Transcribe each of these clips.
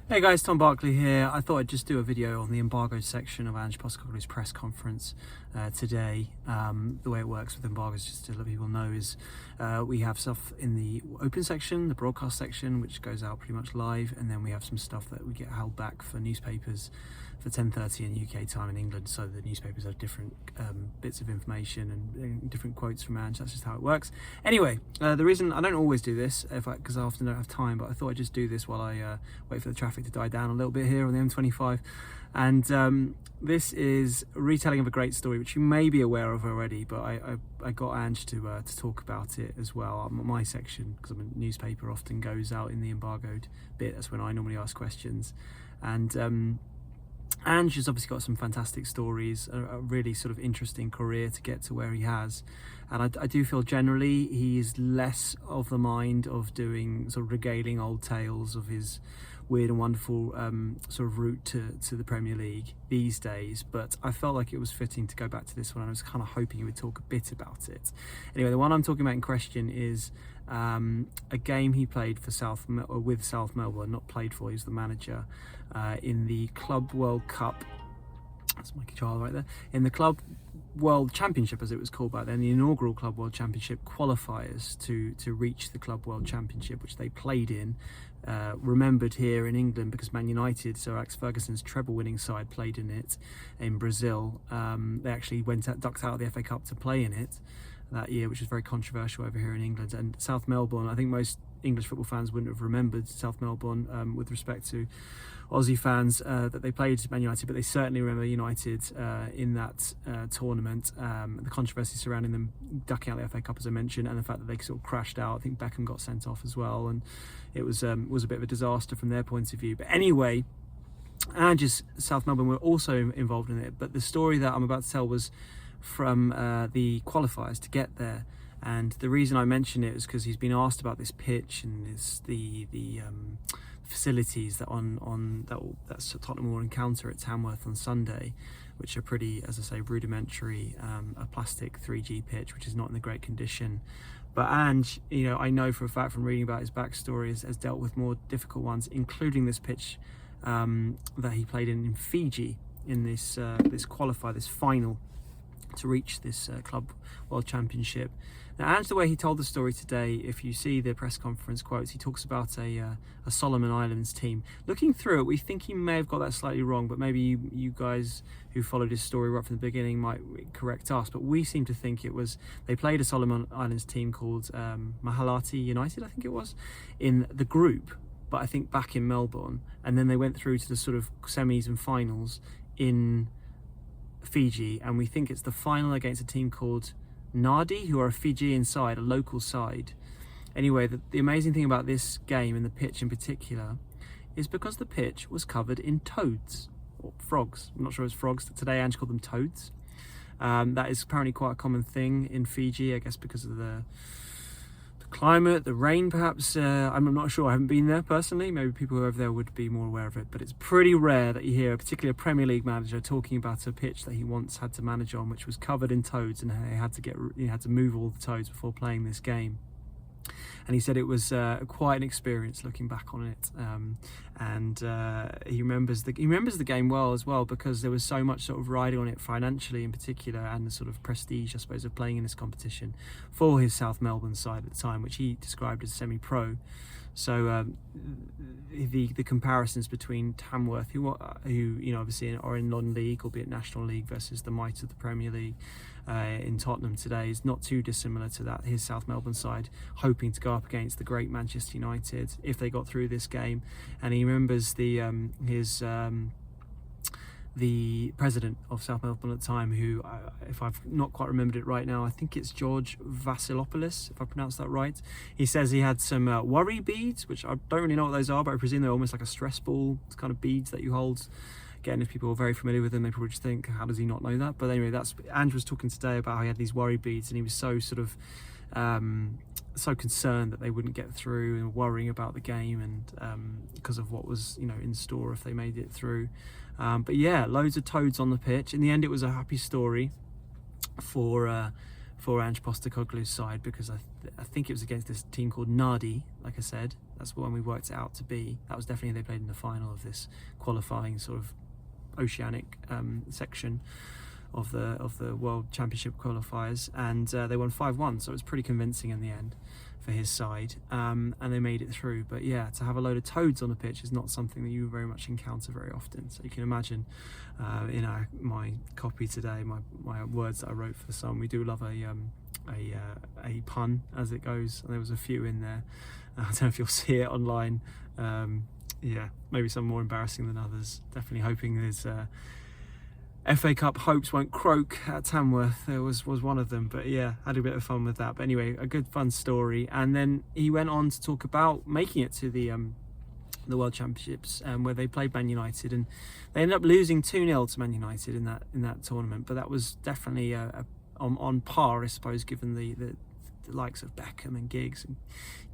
Hey guys, Tom Barclay here. I thought I'd just do a video on the embargoed section of Ange Postecoglou's press conference today. The way it works with embargoes, just to let people know, is we have stuff in the open section, the broadcast section, which goes out pretty much live, and then we have some stuff that we get held back for newspapers for 10:30 in UK time in England, so the newspapers have different bits of information and different quotes from Ange. That's just how it works. Anyway, the reason I don't always do this, because I often don't have time, but I thought I'd just do this while I wait for the traffic to die down a little bit here on the M25. And this is a retelling of a great story, which you may be aware of already, but I got Ange to talk about it as well. My section, because I'm a newspaper, often goes out in the embargoed bit. That's when I normally ask questions. And Ange has obviously got some fantastic stories, a really sort of interesting career to get to where he has. And I do feel generally he's less of the mind of doing sort of regaling old tales of his weird and wonderful sort of route to the Premier League these days. But I felt like it was fitting to go back to this one. I was kind of hoping he would talk a bit about it. Anyway, the one I'm talking about in question is a game he played for with South Melbourne, not played for, he was the manager, in the Club World Cup. That's Mikey Child right there. In the Club World Championship, as it was called back then, the inaugural Club World Championship qualifiers to reach the Club World Championship, which they played in. Remembered here in England because Man United, Sir Alex Ferguson's treble-winning side, played in it in Brazil. They actually ducked out of the FA Cup to play in it that year, which was very controversial over here in England. And South Melbourne, I think most English football fans wouldn't have remembered South Melbourne with respect to Aussie fans that they played Man United, but they certainly remember United in that tournament. The controversy surrounding them ducking out the FA Cup, as I mentioned, and the fact that they sort of crashed out. I think Beckham got sent off as well, and it was a bit of a disaster from their point of view. But anyway, Ange's South Melbourne were also involved in it, but the story that I'm about to tell was from the qualifiers to get there. And the reason I mention it is because he's been asked about this pitch and the facilities that that's Tottenham will encounter at Tamworth on Sunday, which are pretty, as I say, rudimentary, a plastic 3G pitch, which is not in the great condition. But Ange, I know for a fact from reading about his backstory, has dealt with more difficult ones, including this pitch that he played in Fiji in this qualifier, this final, to reach this Club World Championship. Now, Ange, the way he told the story today, if you see the press conference quotes, he talks about a Solomon Islands team. Looking through it, we think he may have got that slightly wrong, but maybe you guys who followed his story right from the beginning might correct us. But we seem to think they played a Solomon Islands team called Mahalati United, I think it was, in the group, but I think back in Melbourne. And then they went through to the sort of semis and finals in Fiji, and we think it's the final against a team called Nadi, who are a Fijian side, a local side. Anyway, the amazing thing about this game and the pitch in particular is because the pitch was covered in toads, or frogs. I'm not sure it was frogs. Today Ange called them toads. That is apparently quite a common thing in Fiji, I guess because of the climate, the rain perhaps. I'm not sure, I haven't been there personally. Maybe people who are over there would be more aware of it, but it's pretty rare that you hear particularly a Premier League manager talking about a pitch that he once had to manage on, which was covered in toads, and he had to move all the toads before playing this game. And he said it was quite an experience looking back on it, and he remembers the game well as well, because there was so much sort of riding on it financially in particular, and the sort of prestige, I suppose, of playing in this competition for his South Melbourne side at the time, which he described as semi-pro. So the comparisons between Tamworth, who obviously are in non-league, albeit National League, versus the might of the Premier League in Tottenham today, is not too dissimilar to that. His South Melbourne side hoping to go up against the great Manchester United if they got through this game. And he remembers the president of South Melbourne at the time, who, if I've not quite remembered it right now, I think it's George Vasilopoulos, if I pronounced that right. He says he had some worry beads, which I don't really know what those are, but I presume they're almost like a stress ball kind of beads that you hold. Again, if people are very familiar with them, they probably just think, how does he not know that? But anyway, Ange was talking today about how he had these worry beads, and he was so sort of so concerned that they wouldn't get through, and worrying about the game, and because of what was in store if they made it through. But yeah, loads of toads on the pitch. In the end, it was a happy story for for Ange Postecoglou's side, because I think it was against this team called Nadi. Like I said, that's when we worked it out to be. That was definitely, they played in the final of this qualifying sort of oceanic section of the World Championship qualifiers, and they won 5-1, so it was pretty convincing in the end for his side, and they made it through. But yeah, to have a load of toads on the pitch is not something that you very much encounter very often. So you can imagine in my copy today, my words that I wrote for some, we do love a pun as it goes, and there was a few in there. I don't know if you'll see it online. Yeah, maybe some more embarrassing than others. Definitely hoping there's FA Cup hopes won't croak at Tamworth. There was one of them, but yeah, had a bit of fun with that. But anyway, a good fun story. And then he went on to talk about making it to the World Championships, where they played Man United, and they ended up losing 2-0 to Man United in that tournament. But that was definitely on par, I suppose, given the likes of Beckham and Giggs and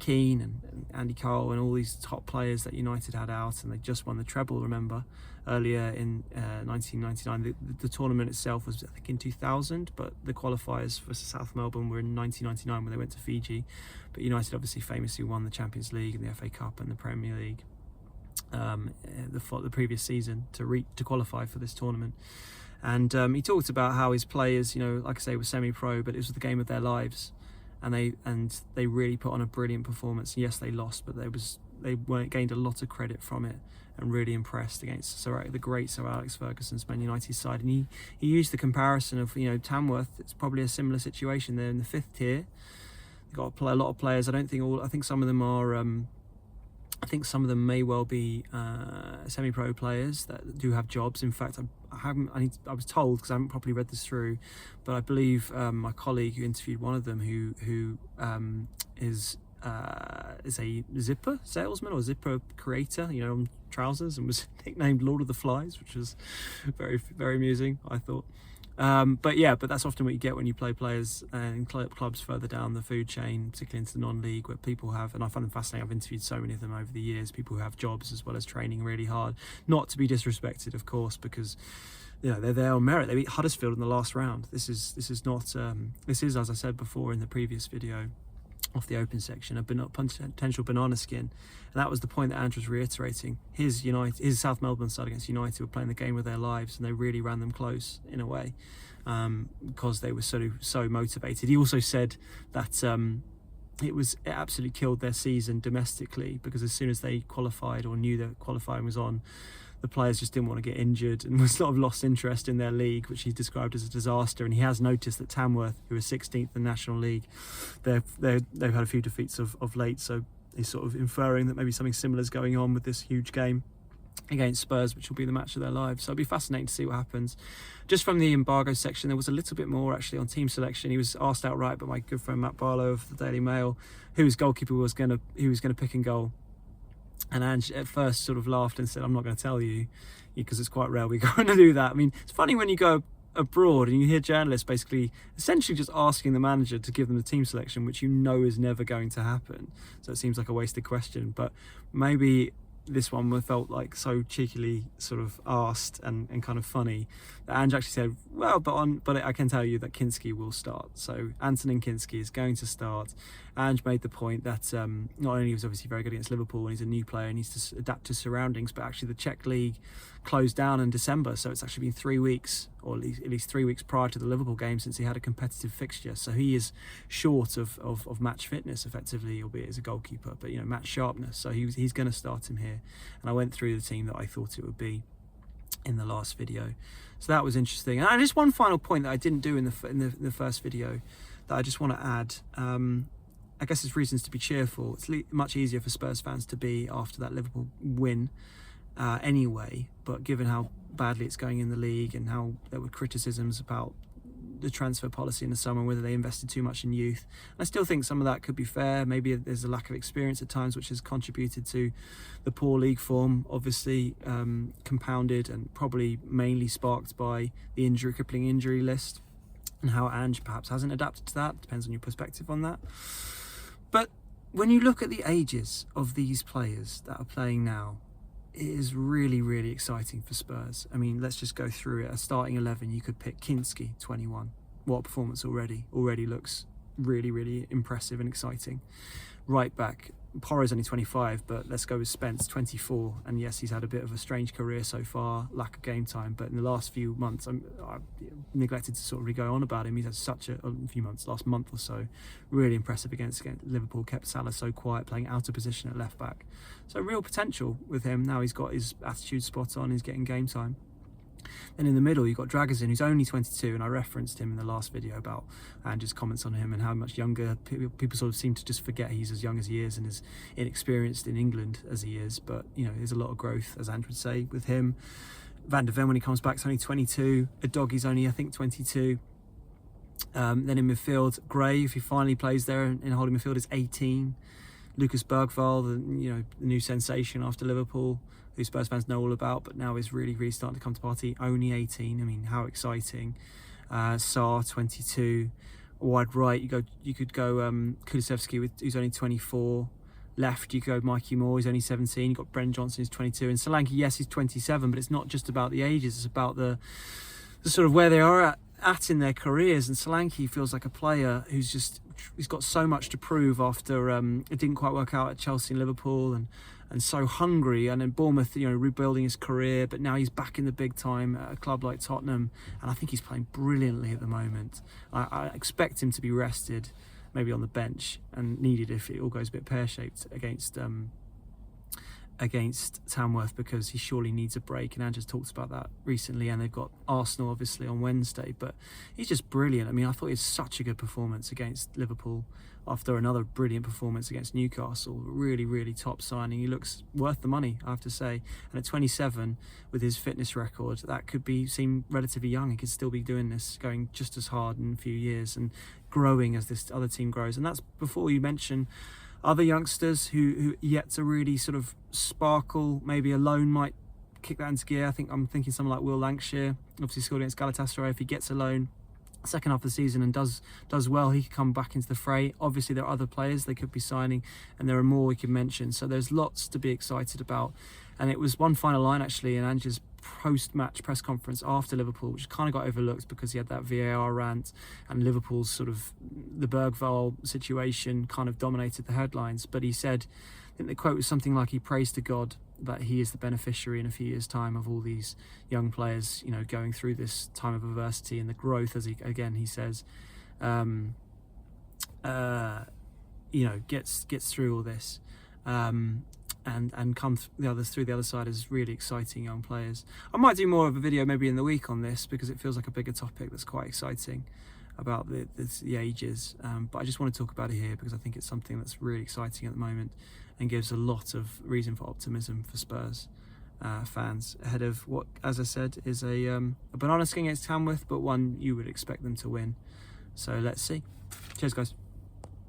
Keane and Andy Cole and all these top players that United had out, and they just won the treble, remember, earlier in 1999. The tournament itself was, I think, in 2000, but the qualifiers for South Melbourne were in 1999 when they went to Fiji. But United obviously famously won the Champions League and the FA Cup and the Premier League the previous season to qualify for this tournament. And he talked about how his players, like I say, were semi-pro, but it was the game of their lives. And they really put on a brilliant performance. Yes, they lost, but they gained a lot of credit from it, and really impressed against the great Sir Alex Ferguson's Man United side. And he used the comparison of Tamworth. It's probably a similar situation. They're in the 5th tier. They've got to play a lot of players. I think some of them are. I think some of them may well be semi-pro players that do have jobs. In fact, I was told, because I haven't properly read this through, but I believe my colleague who interviewed one of them, who is a zipper salesman or zipper creator, on trousers, and was nicknamed Lord of the Flies, which was very, very amusing, I thought. But that's often what you get when you play players in clubs further down the food chain, particularly into the non-league, where people have, and I find them fascinating, I've interviewed so many of them over the years, people who have jobs as well as training really hard, not to be disrespected, of course, because they're there on merit. They beat Huddersfield in the last round. This is, as I said before in the previous video off the open section, a potential banana skin, and that was the point that Andrew was reiterating. His South Melbourne side against United were playing the game of their lives, and they really ran them close in a way, because they were so motivated. He also said that it absolutely killed their season domestically, because as soon as they qualified or knew that qualifying was on, the players just didn't want to get injured and was sort of lost interest in their league, which he described as a disaster. And he has noticed that Tamworth, who are 16th in the National League, they've had a few defeats of late, so he's sort of inferring that maybe something similar is going on with this huge game against Spurs, which will be the match of their lives. So it'll be fascinating to see what happens. Just from the embargo section, there was a little bit more actually on team selection. He was asked outright by my good friend Matt Barlow of the Daily Mail whose goalkeeper he was going to pick in goal. And Ange at first sort of laughed and said, "I'm not going to tell you, because it's quite rare we're going to do that." I mean, it's funny when you go abroad and you hear journalists basically essentially just asking the manager to give them the team selection, which is never going to happen. So it seems like a wasted question, but maybe this one felt like so cheekily sort of asked and kind of funny that Ange actually said, well, but I can tell you that Kinsky will start. So Antonin Kinsky is going to start. Ange made the point that not only was he obviously very good against Liverpool and he's a new player and needs to adapt to surroundings, but actually the Czech league closed down in December, so it's actually been 3 weeks, or at least 3 weeks prior to the Liverpool game, since he had a competitive fixture. So he is short of match fitness effectively, albeit as a goalkeeper, but match sharpness. So he's going to start him here. And I went through the team that I thought it would be in the last video, so that was interesting. And just one final point that I didn't do in the first video that I just want to add. I guess it's reasons to be cheerful. It's much easier for Spurs fans to be after that Liverpool win anyway, but given how badly it's going in the league and how there were criticisms about the transfer policy in the summer, whether they invested too much in youth, and I still think some of that could be fair. Maybe there's a lack of experience at times which has contributed to the poor league form, compounded and probably mainly sparked by the crippling injury list, and how Ange perhaps hasn't adapted to that. Depends on your perspective on that. But when you look at the ages of these players that are playing now, it is really, really exciting for Spurs. I mean, let's just go through it. A starting 11, you could pick Kinsky, 21. what a performance already looks really impressive and exciting. Right back, Porro's only 25, but let's go with Spence, 24. And yes, he's had a bit of a strange career so far, lack of game time. But in the last few months, I've neglected to sort of go on about him. He's had such a few months, last month or so, really impressive against Liverpool. Kept Salah so quiet, playing out of position at left back. So real potential with him. Now he's got his attitude spot on. He's getting game time. Then in the middle, you've got Dragozin, who's only 22, and I referenced him in the last video about Ange's comments on him and how much younger. People sort of seem to just forget he's as young as he is and as inexperienced in England as he is. But, you know, there's a lot of growth, as Ange would say, with him. Van der Ven, when he comes back, is only 22. Udogie's only, I think, 22. Then in midfield, Gray, if he finally plays there in holding midfield, is 18. Lucas Bergvall, the new sensation after Liverpool, who Spurs fans know all about, but now is really starting to come to party. Only 18. I mean, how exciting. Sarr, 22. Wide right, you could go Kulusevski, who's only 24. Left, you go Mikey Moore, who's only 17. You've got Brennan Johnson, who's 22. And Solanke, yes, he's 27, but it's not just about the ages. It's about the sort of where they are at in their careers. And Solanke feels like a player he's got so much to prove after it didn't quite work out at Chelsea and Liverpool, and so hungry. And in Bournemouth, rebuilding his career, but now he's back in the big time at a club like Tottenham, and I think he's playing brilliantly at the moment. I expect him to be rested, maybe on the bench, and needed if it all goes a bit pear-shaped against Tamworth, because he surely needs a break, and Ange's talked about that recently. And they've got Arsenal obviously on Wednesday, but he's just brilliant. I mean, I thought he had such a good performance against Liverpool after another brilliant performance against Newcastle. Really top signing. He looks worth the money, I have to say. And at 27, with his fitness record, that could seem relatively young. He could still be doing this, going just as hard in a few years and growing as this other team grows. And that's before you mention other youngsters who yet to really sort of sparkle. Maybe a loan might kick that into gear. I'm thinking someone like Will Lancashire, obviously scored against Galatasaray. If he gets a loan second half of the season and does well, he could come back into the fray. Obviously there are other players they could be signing, and there are more we could mention. So there's lots to be excited about. And it was one final line actually in Ange's post-match press conference after Liverpool, which kind of got overlooked because he had that VAR rant, and Liverpool's sort of the Bergvall situation kind of dominated the headlines. But he said, I think the quote was something like, he prays to God that he is the beneficiary in a few years' time of all these young players, going through this time of adversity, and the growth, as he says, gets through all this. And come through the other side as really exciting young players. I might do more of a video maybe in the week on this, because it feels like a bigger topic that's quite exciting about the ages. But I just want to talk about it here because I think it's something that's really exciting at the moment and gives a lot of reason for optimism for Spurs fans ahead of what, as I said, is a banana skin against Tamworth, but one you would expect them to win. So let's see. Cheers, guys.